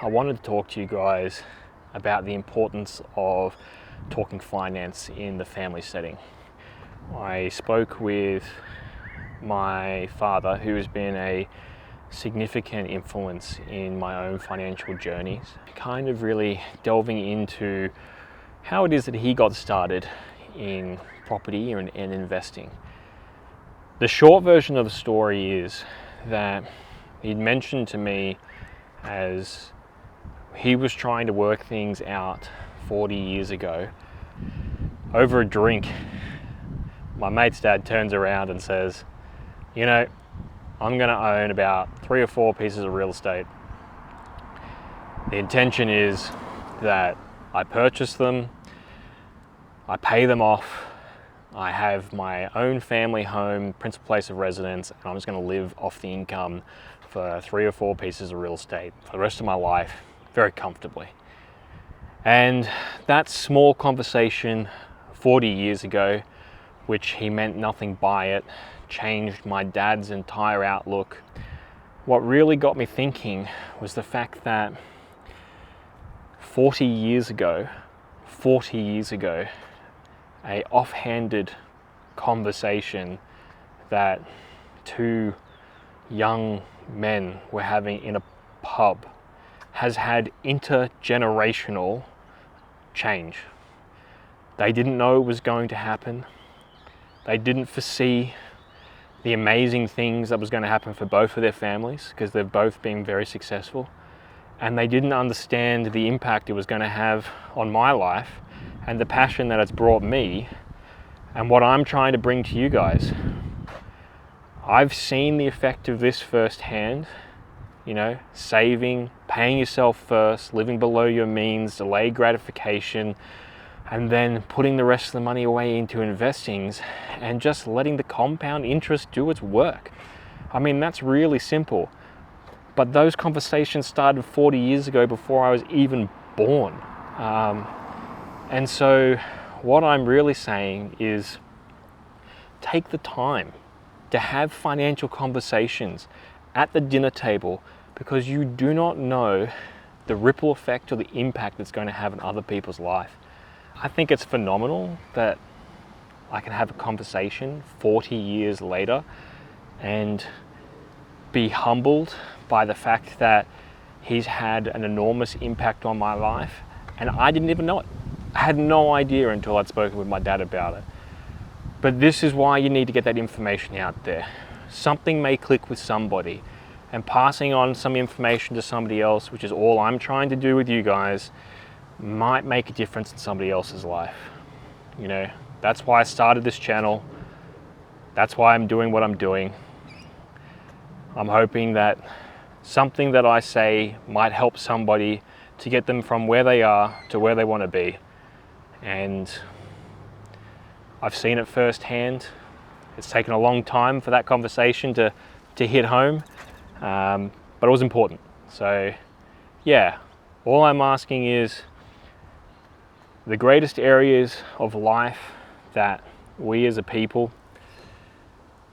I wanted to talk to you guys about the importance of talking finance in the family setting. I spoke with my father, who has been a significant influence in my own financial journeys, kind of really delving into how it is that he got started in property and investing. The short version of the story is that he'd mentioned to me, as he was trying to work things out 40 years ago, over a drink, my mate's dad turns around and says, "You know, I'm going to own about 3 or 4 pieces of real estate. The intention is that I purchase them, I pay them off, I have my own family home, principal place of residence, and I'm just going to live off the income for 3 or 4 pieces of real estate for the rest of my life, very comfortably." And that small conversation 40 years ago, which he meant nothing by it, changed my dad's entire outlook. What really got me thinking was the fact that 40 years ago, a offhanded conversation that 2 young men were having in a pub has had intergenerational change. They didn't know it was going to happen. They didn't foresee the amazing things that was going to happen for both of their families, because they've both been very successful. And they didn't understand the impact it was going to have on my life and the passion that it's brought me and what I'm trying to bring to you guys. I've seen the effect of this firsthand, saving, paying yourself first, living below your means, delayed gratification, and then putting the rest of the money away into investings and just letting the compound interest do its work. I mean, that's really simple. But those conversations started 40 years ago, before I was even born. And so what I'm really saying is, take the time to have financial conversations at the dinner table, because you do not know the ripple effect or the impact it's going to have on other people's life. I think it's phenomenal that I can have a conversation 40 years later and be humbled by the fact that he's had an enormous impact on my life, and I didn't even know it. I had no idea until I'd spoken with my dad about it. But this is why you need to get that information out there. Something may click with somebody, and passing on some information to somebody else, which is all I'm trying to do with you guys, might make a difference in somebody else's life. That's why I started this channel. That's why I'm doing what I'm doing. I'm hoping that something that I say might help somebody to get them from where they are to where they want to be. And I've seen it firsthand. It's taken a long time for that conversation to hit home, but it was important. So yeah, all I'm asking is, the greatest areas of life that we as a people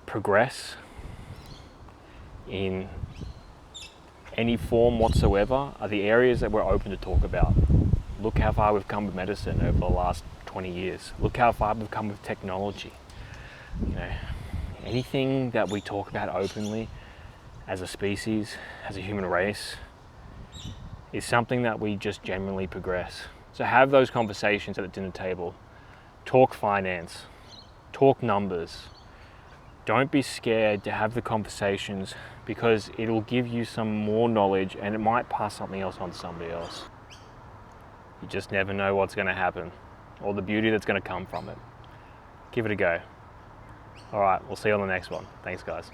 progress in any form whatsoever are the areas that we're open to talk about. Look how far we've come with medicine over the last 20 years. Look how far we've come with technology. Anything that we talk about openly as a species, as a human race, is something that we just genuinely progress. So have those conversations at the dinner table. Talk finance, talk numbers. Don't be scared to have the conversations, because it'll give you some more knowledge and it might pass something else on to somebody else. You just never know what's going to happen or the beauty that's going to come from it. Give it a go. All right, we'll see you on the next one. Thanks, guys.